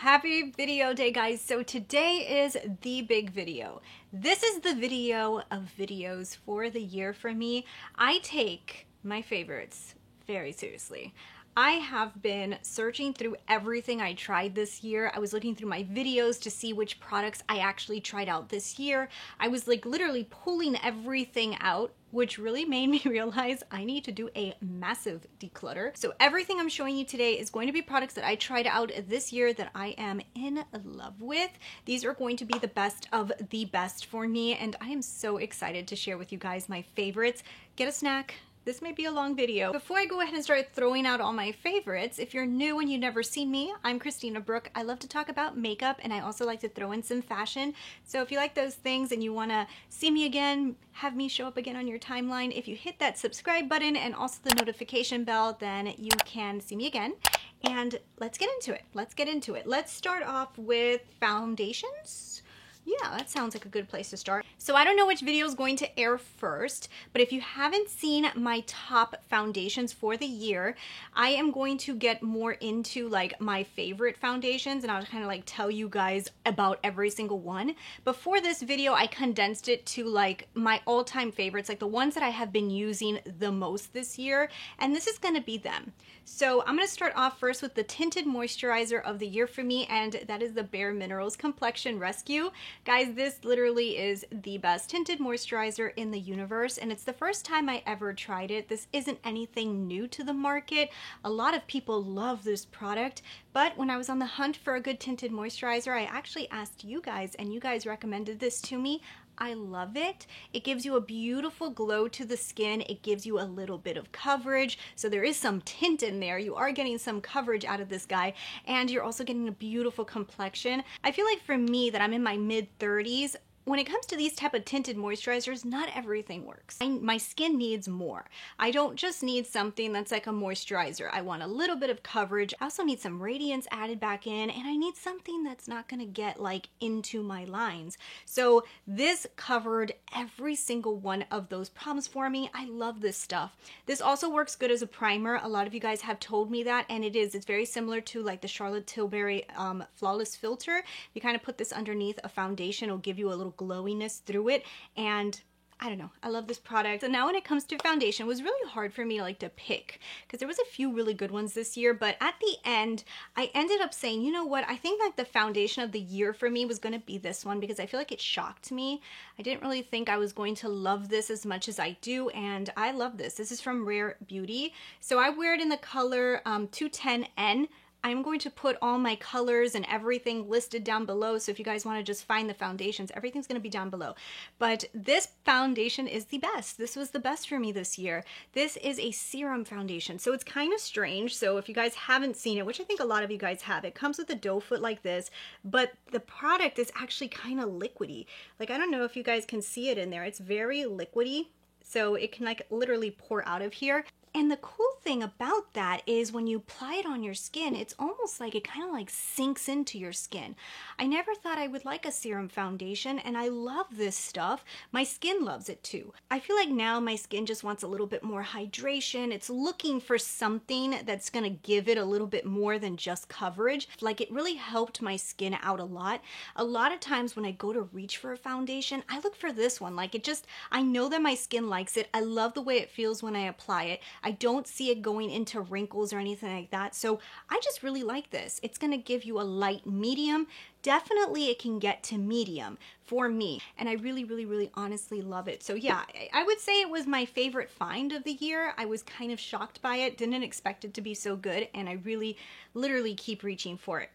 Happy video day, guys. So today is the big video. This is the video of videos for the year for me. I take my favorites very seriously. I have been searching through everything I tried this year. I was looking through my videos to see which products I actually tried out this year. I was like literally pulling everything out, which really made me realize I need to do a massive declutter. So everything I'm showing you today is going to be products that I tried out this year that I am in love with. These are going to be the best of the best for me, and I am so excited to share with you guys my favorites. Get a snack. This may be a long video. Before I go ahead and start throwing out all my favorites, if you're new and you've never seen me, I'm Christina Brooke. I love to talk about makeup, and I also like to throw in some fashion. So if you like those things and you want to see me again, have me show up again on your timeline, if you hit that subscribe button and also the notification bell, then you can see me again. And let's get into it. Let's start off with foundations. Yeah, that sounds like a good place to start. So I don't know which video is going to air first, but if you haven't seen my top foundations for the year, I am going to get more into like my favorite foundations, and I'll kind of like tell you guys about every single one. Before this video, I condensed it to like my all-time favorites, like the ones that I have been using the most this year, and this is going to be them. So I'm going to start off first with the tinted moisturizer of the year for me, and that is the Bare Minerals Complexion Rescue. Guys, this literally is the best tinted moisturizer in the universe, and it's the first time I ever tried it. This isn't anything new to the market. A lot of people love this product, but when I was on the hunt for a good tinted moisturizer, I actually asked you guys, and you guys recommended this to me. I love it. It gives you a beautiful glow to the skin. It gives you a little bit of coverage. So there is some tint in there. You are getting some coverage out of this guy, and you're also getting a beautiful complexion. I feel like for me that I'm in my mid-30s, when it comes to these type of tinted moisturizers, not everything works. My skin needs more. I don't just need something that's like a moisturizer. I want a little bit of coverage. I also need some radiance added back in, and I need something that's not gonna get like into my lines. So this covered every single one of those problems for me. I love this stuff. This also works good as a primer. A lot of you guys have told me that, and it is. It's very similar to like the Charlotte Tilbury Flawless Filter. You kind of put this underneath a foundation, it'll give you a little glowiness through it, and I don't know, I love this product. So now when it comes to foundation, it was really hard for me to pick because there was a few really good ones this year, but at the end I ended up saying, you know what, I think like the foundation of the year for me was going to be this one because I feel like it shocked me. I didn't really think I was going to love this as much as I do, and I love this. This is from Rare Beauty. So I wear it in the color 210N. I'm going to put all my colors and everything listed down below, so if you guys want to just find the foundations, everything's going to be down below. But this foundation is the best. This was the best for me this year. This is a serum foundation, so it's kind of strange. So if you guys haven't seen it, which I think a lot of you guys have, it comes with a doe foot like this, but the product is actually kind of liquidy. Like, I don't know if you guys can see it in there. It's very liquidy, so it can like literally pour out of here. And the cool thing about that is when you apply it on your skin, it's almost like it kind of like sinks into your skin. I never thought I would like a serum foundation, and I love this stuff. My skin loves it too. I feel like now my skin just wants a little bit more hydration. It's looking for something that's gonna give it a little bit more than just coverage. Like, it really helped my skin out a lot. A lot of times when I go to reach for a foundation, I look for this one. Like, I know that my skin likes it. I love the way it feels when I apply it. I don't see it going into wrinkles or anything like that. So I just really like this. It's going to give you a light medium. Definitely it can get to medium for me, and I really, really, really honestly love it. So yeah, I would say it was my favorite find of the year. I was kind of shocked by it, didn't expect it to be so good, and I really literally keep reaching for it.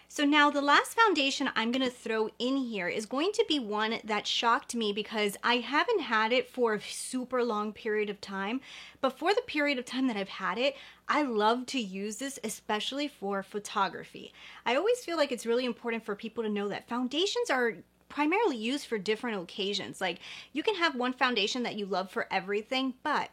So now the last foundation I'm going to throw in here is going to be one that shocked me because I haven't had it for a super long period of time. But for the period of time that I've had it, I love to use this, especially for photography. I always feel like it's really important for people to know that foundations are primarily used for different occasions. Like, you can have one foundation that you love for everything, but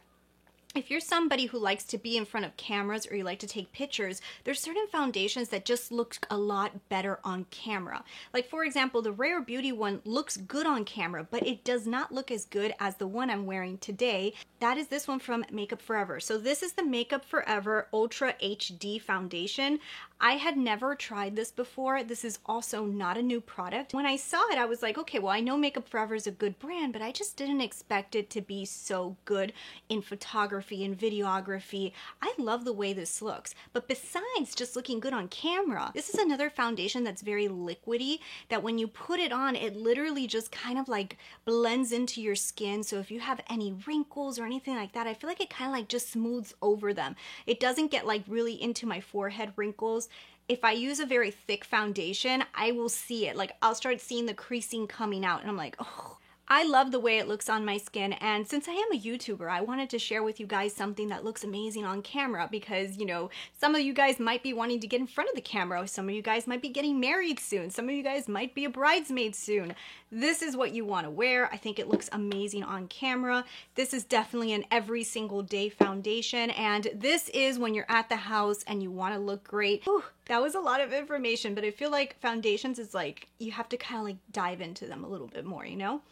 if you're somebody who likes to be in front of cameras or you like to take pictures, there's certain foundations that just look a lot better on camera. Like, for example, the Rare Beauty one looks good on camera, but it does not look as good as the one I'm wearing today. That is this one from Makeup Forever. So this is the Makeup Forever Ultra HD Foundation. I had never tried this before. This is also not a new product. When I saw it, I was like, okay, well, I know Makeup Forever is a good brand, but I just didn't expect it to be so good in photography and videography. I love the way this looks, but besides just looking good on camera, this is another foundation that's very liquidy, that when you put it on, it literally just kind of like blends into your skin. So if you have any wrinkles or anything like that, I feel like it kind of like just smooths over them. It doesn't get like really into my forehead wrinkles. If I use a very thick foundation, I will see it. Like I'll start seeing the creasing coming out and I'm like, oh. I love the way it looks on my skin, and since I am a YouTuber, I wanted to share with you guys something that looks amazing on camera because, you know, some of you guys might be wanting to get in front of the camera, some of you guys might be getting married soon, some of you guys might be a bridesmaid soon. This is what you want to wear. I think it looks amazing on camera. This is definitely an every single day foundation, and this is when you're at the house and you want to look great. Whew, that was a lot of information, but I feel like foundations is like, you have to kind of like dive into them a little bit more, you know?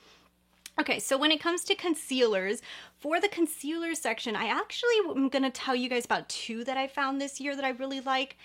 Okay, so when it comes to concealers, for the concealer section, I actually am going to tell you guys about two that I found this year that I really like.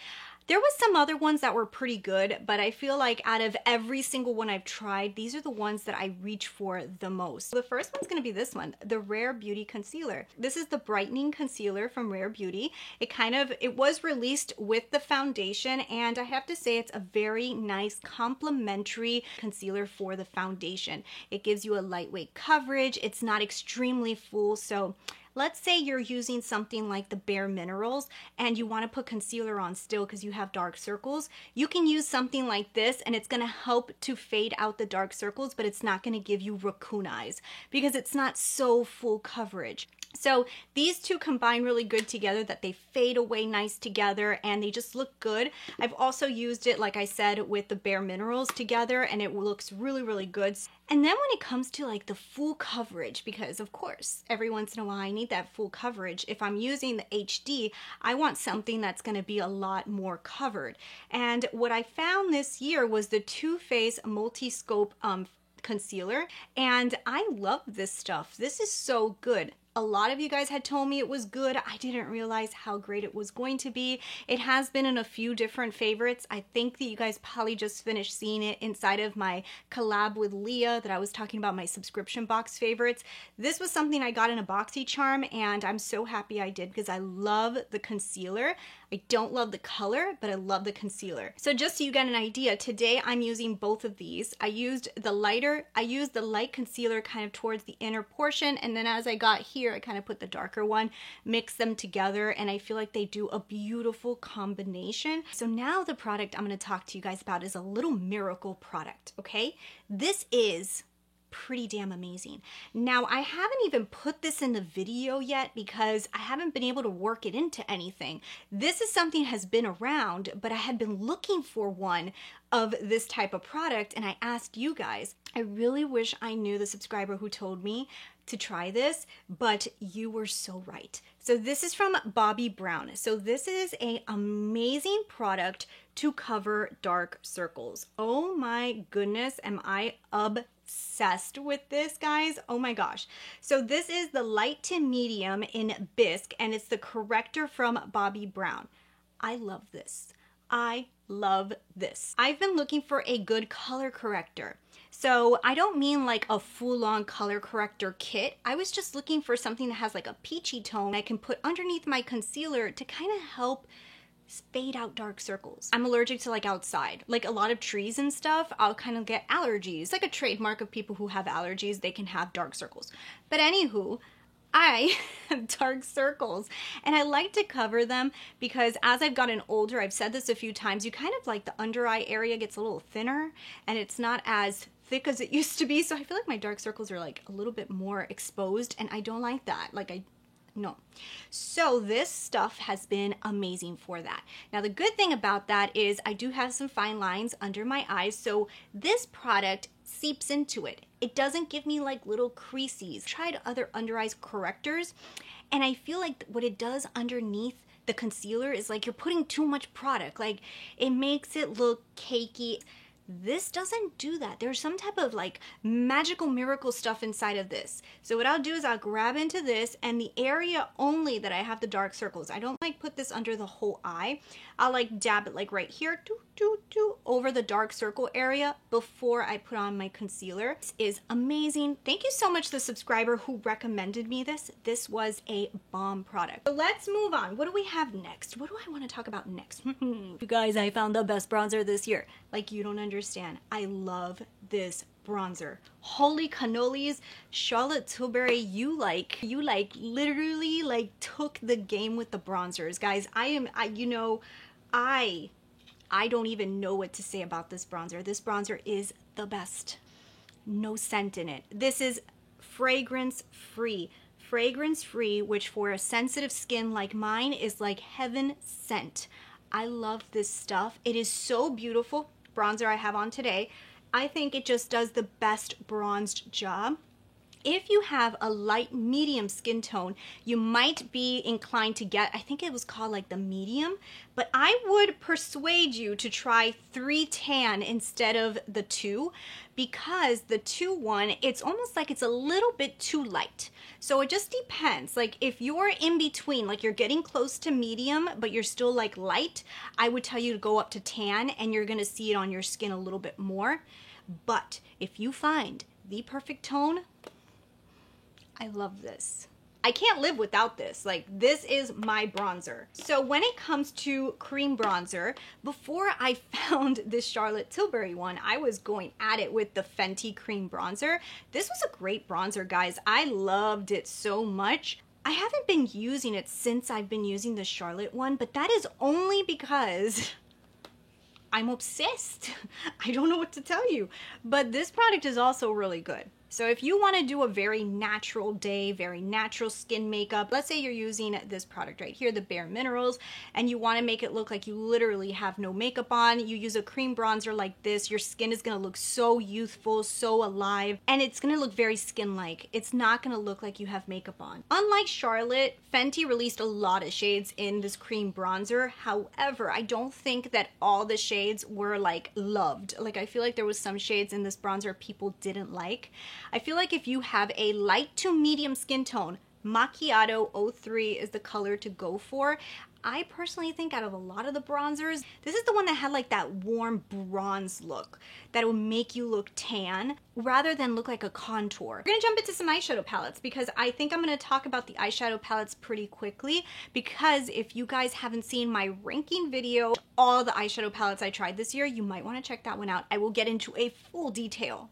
There was some other ones that were pretty good, but I feel like out of every single one I've tried, these are the ones that I reach for the most. So the first one's gonna be this one, the Rare Beauty Concealer. This is the brightening concealer from Rare Beauty. It was released with the foundation, and I have to say it's a very nice complementary concealer for the foundation. It gives you a lightweight coverage. It's not extremely full, so let's say you're using something like the Bare Minerals and you want to put concealer on still because you have dark circles. You can use something like this and it's going to help to fade out the dark circles, but it's not going to give you raccoon eyes because it's not so full coverage. So these two combine really good together, that they fade away nice together and they just look good. I've also used it, like I said, with the Bare Minerals together, and it looks really, really good. And then when it comes to like the full coverage, because of course, every once in a while I need that full coverage. If I'm using the HD, I want something that's going to be a lot more covered. And what I found this year was the Too Faced Multi-Scope concealer, and I love this stuff. This is so good. A lot of you guys had told me it was good. I didn't realize how great it was going to be. It has been in a few different favorites. I think that you guys probably just finished seeing it inside of my collab with Leah that I was talking about, my subscription box favorites. This was something I got in a BoxyCharm, and I'm so happy I did because I love the concealer. I don't love the color, but I love the concealer. So just so you get an idea, today I'm using both of these. I used the light concealer kind of towards the inner portion, and then as I got here, I kind of put the darker one, mix them together, and I feel like they do a beautiful combination. So now the product I'm going to talk to you guys about is a little miracle product, okay? This is pretty damn amazing. Now, I haven't even put this in the video yet because I haven't been able to work it into anything. This is something that has been around, but I had been looking for one of this type of product, and I asked you guys. I really wish I knew the subscriber who told me to try this, but you were so right. So this is from Bobbi Brown. So this is an amazing product to cover dark circles. Oh my goodness, am I obsessed with this, guys? Oh my gosh. So this is the light to medium in Bisque, and it's the corrector from Bobbi Brown. I love this. I love this. I've been looking for a good color corrector. So I don't mean like a full-on color corrector kit. I was just looking for something that has like a peachy tone I can put underneath my concealer to kind of help fade out dark circles. I'm allergic to like outside, like a lot of trees and stuff. I'll kind of get allergies, like a trademark of people who have allergies. They can have dark circles. But anywho, I have dark circles and I like to cover them because as I've gotten older, I've said this a few times, you kind of like the under eye area gets a little thinner and it's not as thick as it used to be. So I feel like my dark circles are like a little bit more exposed and I don't like that. No. So this stuff has been amazing for that. Now the good thing about that is I do have some fine lines under my eyes, so this product seeps into it. It doesn't give me like little creases. I tried other under eyes correctors and I feel like what it does underneath the concealer is like you're putting too much product. Like it makes it look cakey. This doesn't do that. There's some type of like magical miracle stuff inside of this. So what I'll do is I'll grab into this, and the area only that I have the dark circles, I don't like put this under the whole eye. I'll like dab it like right here, over the dark circle area before I put on my concealer. This is amazing. Thank you so much to the subscriber who recommended me this. This was a bomb product. So let's move on. What do we have next? What do I want to talk about next? You guys, I found the best bronzer this year. Like, you don't understand. I love this bronzer. Holy cannolis, Charlotte Tilbury, you literally like took the game with the bronzers. Guys, I don't even know what to say about this bronzer. This bronzer is the best. No scent in it. This is fragrance free. Fragrance free, which for a sensitive skin like mine is like heaven sent. I love this stuff. It is so beautiful. Bronzer I have on today. I think it just does the best bronzed job. If you have a light medium skin tone, you might be inclined to get, I think it was called like the medium, but I would persuade you to try 3 tan instead of the 2, because the 2-1, it's almost like it's a little bit too light. So it just depends. Like if you're in between, like you're getting close to medium, but you're still like light, I would tell you to go up to tan, and you're gonna see it on your skin a little bit more. But if you find the perfect tone, I love this. I can't live without this. Like, this is my bronzer. So when it comes to cream bronzer, before I found this Charlotte Tilbury one, I was going at it with the Fenty cream bronzer. This was a great bronzer, guys. I loved it so much. I haven't been using it since I've been using the Charlotte one, but that is only because I'm obsessed. I don't know what to tell you, but this product is also really good. So if you want to do a very natural day, very natural skin makeup, let's say you're using this product right here, the Bare Minerals, and you want to make it look like you literally have no makeup on, you use a cream bronzer like this, your skin is going to look so youthful, so alive, and it's going to look very skin-like. It's not going to look like you have makeup on. Unlike Charlotte, Fenty released a lot of shades in this cream bronzer. However, I don't think that all the shades were like loved. Like, I feel like there was some shades in this bronzer people didn't like. I feel like if you have a light to medium skin tone, Macchiato 03 is the color to go for. I personally think out of a lot of the bronzers, this is the one that had like that warm bronze look that will make you look tan rather than look like a contour. We're gonna jump into some eyeshadow palettes because I think I'm gonna talk about the eyeshadow palettes pretty quickly, because if you guys haven't seen my ranking video, all the eyeshadow palettes I tried this year, you might wanna check that one out. I will get into a full detail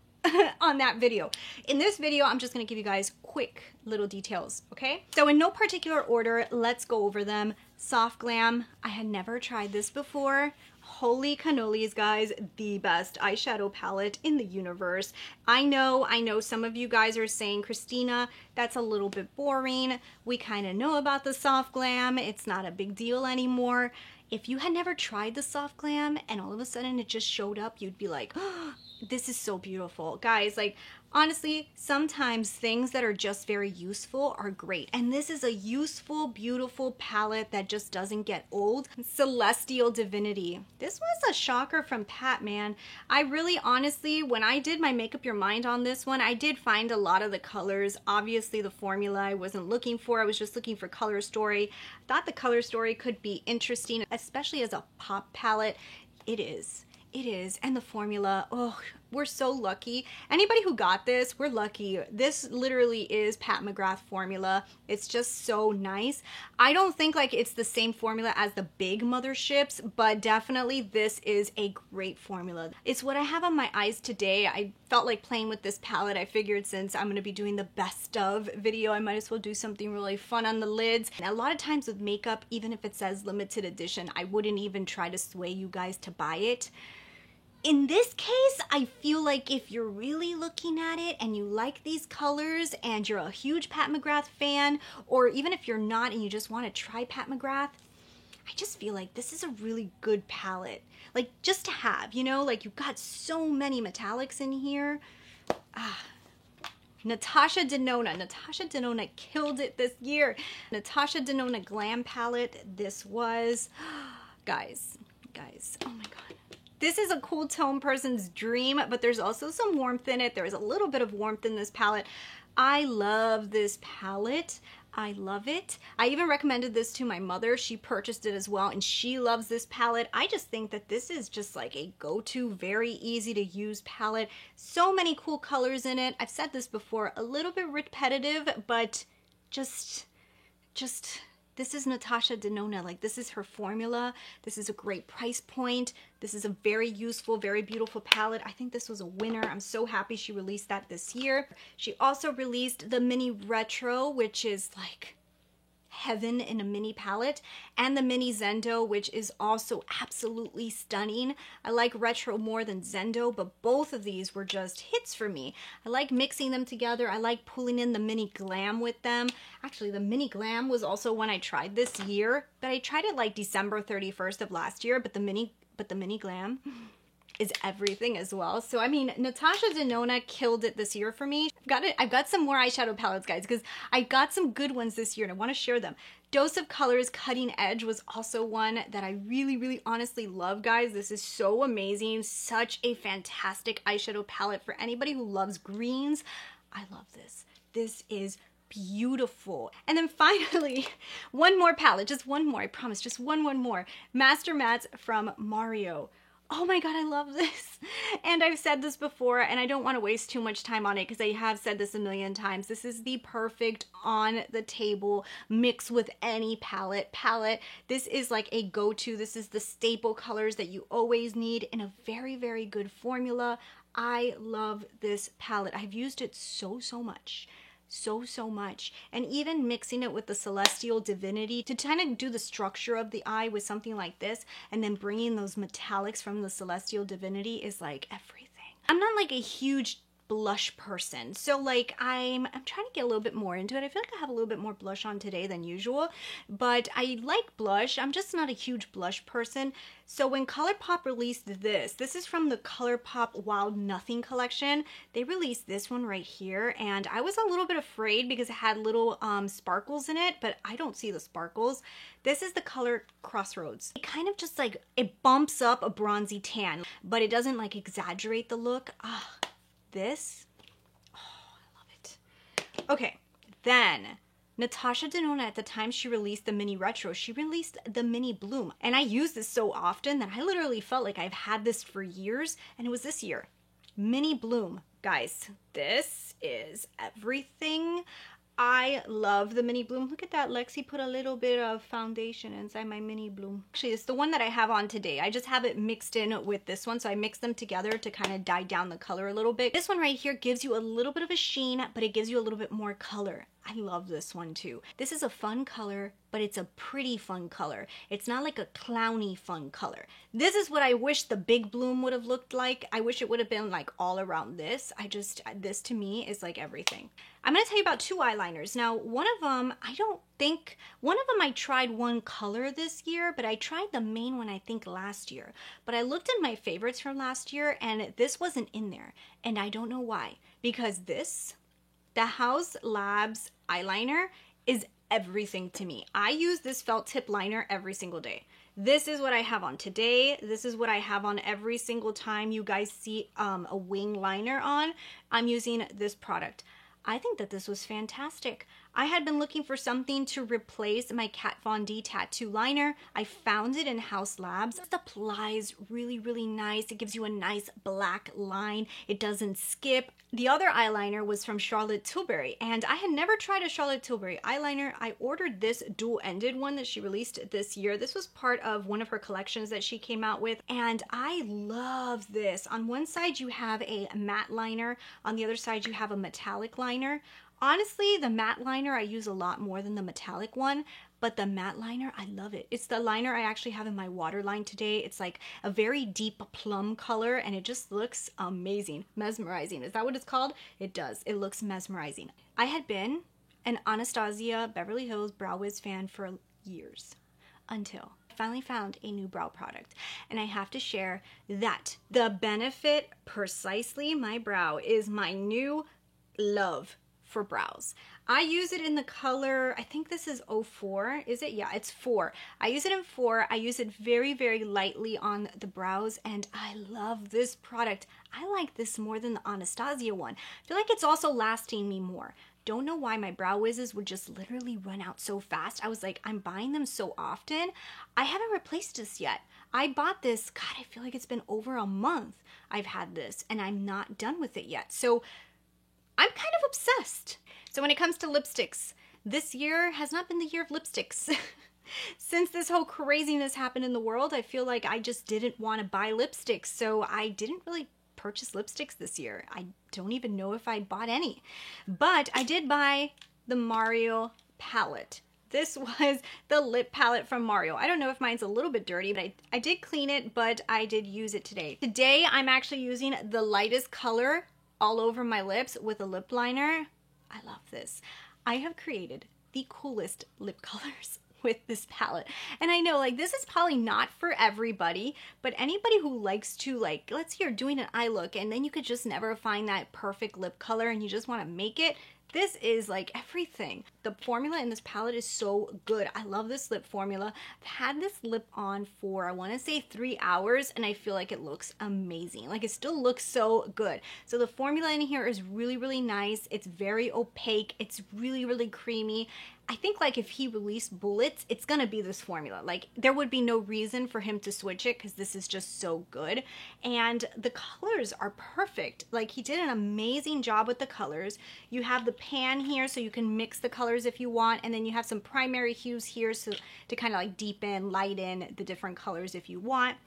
on that video. In this video, I'm just gonna give you guys quick little details, okay? So in no particular order, let's go over them. Soft Glam, I had never tried this before. Holy cannolis, guys, the best eyeshadow palette in the universe. I know some of you guys are saying, Christina, that's a little bit boring. We kind of know about the Soft Glam. It's not a big deal anymore. If you had never tried the Soft Glam and all of a sudden it just showed up, you'd be like, oh, this is so beautiful. Guys, like, honestly, sometimes things that are just very useful are great. And this is a useful, beautiful palette that just doesn't get old. Celestial Divinity. This was a shocker from Pat, man. I really, honestly, when I did my Make Up Your Mind on this one, I did find a lot of the colors. Obviously, the formula I wasn't looking for. I was just looking for color story. I thought the color story could be interesting, especially as a pop palette. It is. It is. And the formula, oh, we're so lucky. Anybody who got this, we're lucky. This literally is Pat McGrath formula. It's just so nice. I don't think like it's the same formula as the big motherships, but definitely this is a great formula. It's what I have on my eyes today. I felt like playing with this palette. I figured since I'm going to be doing the best of video, I might as well do something really fun on the lids. And a lot of times with makeup, even if it says limited edition, I wouldn't even try to sway you guys to buy it. In this case, I feel like if you're really looking at it and you like these colors and you're a huge Pat McGrath fan, or even if you're not and you just want to try Pat McGrath, I just feel like this is a really good palette. Like, just to have, you know, like you've got so many metallics in here. Natasha Denona. Natasha Denona killed it this year. Natasha Denona Glam palette. This was, guys, oh my God. This is a cool tone person's dream, but there's also some warmth in it. There's a little bit of warmth in this palette. I love this palette. I love it. I even recommended this to my mother. She purchased it as well, and she loves this palette. I just think that this is just like a go-to, very easy to use palette. So many cool colors in it. I've said this before, a little bit repetitive, but just this is Natasha Denona. Like, this is her formula. This is a great price point. This is a very useful, very beautiful palette. I think this was a winner. I'm so happy she released that this year. She also released the Mini Retro, which is like heaven in a mini palette, and the Mini Zendo, which is also absolutely stunning. I like Retro more than Zendo, but both of these were just hits for me. I like mixing them together. I like pulling in the Mini Glam with them. Actually, the Mini Glam was also one I tried this year, but I tried it like December 31st of last year, but the Mini Glam is everything as well. So I mean, Natasha Denona killed it this year for me. I've got some more eyeshadow palettes, guys, because I got some good ones this year and I want to share them. Dose of Colors Cutting Edge was also one that I really honestly love, guys. This is so amazing. Such a fantastic eyeshadow palette for anybody who loves greens. I love this. This is beautiful. And then finally, one more palette, just one more, I promise, just one more. Master Mattes from Mario. Oh my god, I love this. And I've said this before, and I don't want to waste too much time on it because I have said this a million times. This is the perfect on the table mix with any palette. This is like a go-to. This is the staple colors that you always need in a very good formula. I love this palette. I've used it so much. So much. And even mixing it with the Celestial Divinity to kind of do the structure of the eye with something like this, and then bringing those metallics from the Celestial Divinity is like everything. I'm not like a huge blush person, so like I'm trying to get a little bit more into it. I feel like I have a little bit more blush on today than usual, but I like blush. I'm just not a huge blush person. So when ColourPop released this is from the ColourPop Wild Nothing collection. They released this one right here, and I was a little bit afraid because it had little sparkles in it, but I don't see the sparkles. This is the color Crossroads. It kind of just like, it bumps up a bronzy tan, but it doesn't like exaggerate the look. This, oh, I love it. Okay, then Natasha Denona, at the time she released the Mini Retro, she released the Mini Bloom. And I use this so often that I literally felt like I've had this for years, and it was this year. Mini Bloom. Guys, this is everything. I love the Mini Bloom. Look at that, Lexi put a little bit of foundation inside my Mini Bloom. Actually, it's the one that I have on today. I just have it mixed in with this one, so I mix them together to kind of dye down the color a little bit. This one right here gives you a little bit of a sheen, but it gives you a little bit more color. I love this one too. This is a fun color, but it's a pretty fun color. It's not like a clowny fun color. This is what I wish the Big Bloom would have looked like. I wish it would have been like all around this. This to me is like everything. I'm gonna tell you about two eyeliners. Now, one of them I tried one color this year, but I tried the main one I think last year. But I looked at my favorites from last year and this wasn't in there. And I don't know why. Because this, the Haus Labs eyeliner, is everything to me. I use this felt tip liner every single day. This is what I have on today. This is what I have on every single time you guys see a wing liner on. I'm using this product. I think that this was fantastic. I had been looking for something to replace my Kat Von D tattoo liner. I found it in Haus Labs. It applies really nice. It gives you a nice black line. It doesn't skip. The other eyeliner was from Charlotte Tilbury, and I had never tried a Charlotte Tilbury eyeliner. I ordered this dual-ended one that she released this year. This was part of one of her collections that she came out with, and I love this. On one side you have a matte liner, on the other side you have a metallic liner. Honestly, the matte liner I use a lot more than the metallic one, but the matte liner, I love it. It's the liner I actually have in my waterline today. It's like a very deep plum color, and it just looks amazing. Mesmerizing. Is that what it's called? It does. It looks mesmerizing. I had been an Anastasia Beverly Hills Brow Wiz fan for years, until I finally found a new brow product. And I have to share that the Benefit Precisely My Brow is my new love for brows. I use it in the color, I think this is 04, is it? Yeah, it's 4. I use it in 4. I use it very, very lightly on the brows, and I love this product. I like this more than the Anastasia one. I feel like it's also lasting me more. Don't know why my Brow Wizzes would just literally run out so fast. I was like, I'm buying them so often. I haven't replaced this yet. I bought this, God, I feel like it's been over a month I've had this, and I'm not done with it yet. So I'm kind of obsessed. So when it comes to lipsticks, this year has not been the year of lipsticks. Since this whole craziness happened in the world, I feel like I just didn't want to buy lipsticks. So I didn't really purchase lipsticks this year. I don't even know if I bought any. But I did buy the Mario palette. This was the lip palette from Mario. I don't know if mine's a little bit dirty, but I did clean it, but I did use it today. Today, I'm actually using the lightest color all over my lips with a lip liner. I love this. I have created the coolest lip colors with this palette. And I know, like, this is probably not for everybody, but anybody who likes to, like, let's say you're doing an eye look and then you could just never find that perfect lip color and you just want to make it, this is like everything. The formula in this palette is so good. I love this lip formula. I've had this lip on for, I want to say 3 hours, and I feel like it looks amazing. Like, it still looks so good. So the formula in here is really, really nice. It's very opaque. It's really, really creamy. I think, like, if he released bullets, it's gonna be this formula. Like, there would be no reason for him to switch it because this is just so good. And the colors are perfect. Like, he did an amazing job with the colors. You have the pan here so you can mix the colors if you want, and then you have some primary hues here so to kind of like deepen, lighten the different colors if you want.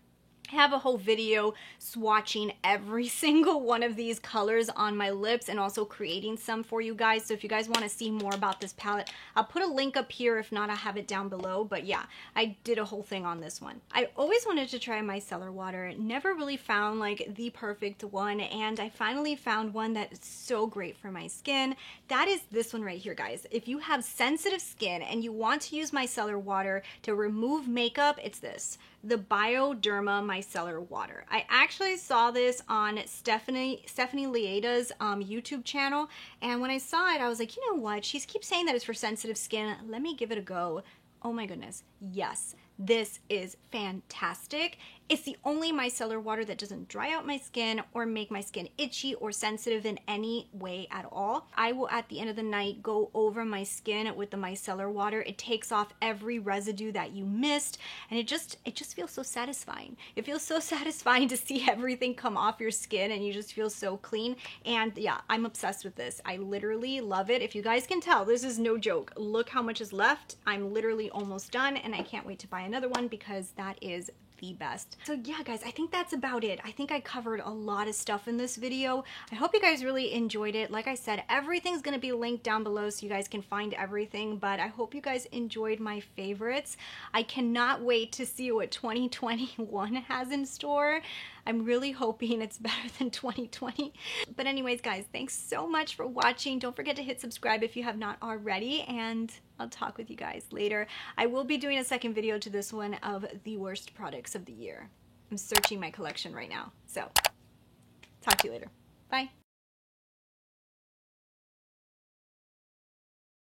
I have a whole video swatching every single one of these colors on my lips and also creating some for you guys. So if you guys want to see more about this palette, I'll put a link up here. If not, I'll have it down below. But yeah, I did a whole thing on this one. I always wanted to try micellar water. Never really found like the perfect one. And I finally found one that is so great for my skin. That is this one right here, guys. If you have sensitive skin and you want to use micellar water to remove makeup, it's this. The Bioderma Micellar Water. I actually saw this on Stephanie Lieda's YouTube channel, and when I saw it, I was like, you know what? She keeps saying that it's for sensitive skin. Let me give it a go. Oh my goodness. Yes, this is fantastic. It's the only micellar water that doesn't dry out my skin or make my skin itchy or sensitive in any way at all. I will, at the end of the night, go over my skin with the micellar water. It takes off every residue that you missed, and it just feels so satisfying. It feels so satisfying to see everything come off your skin, and you just feel so clean. And yeah, I'm obsessed with this. I literally love it. If you guys can tell, this is no joke. Look how much is left. I'm literally almost done, and I can't wait to buy another one because that is the best. So yeah, guys, I think that's about it. I think I covered a lot of stuff in this video. I hope you guys really enjoyed it. Like I said, everything's gonna be linked down below so you guys can find everything, but I hope you guys enjoyed my favorites. I cannot wait to see what 2021 has in store. I'm really hoping it's better than 2020. But anyways, guys, thanks so much for watching. Don't forget to hit subscribe if you have not already, and I'll talk with you guys later. I will be doing a second video to this one of the worst products of the year. I'm searching my collection right now. So, talk to you later. Bye.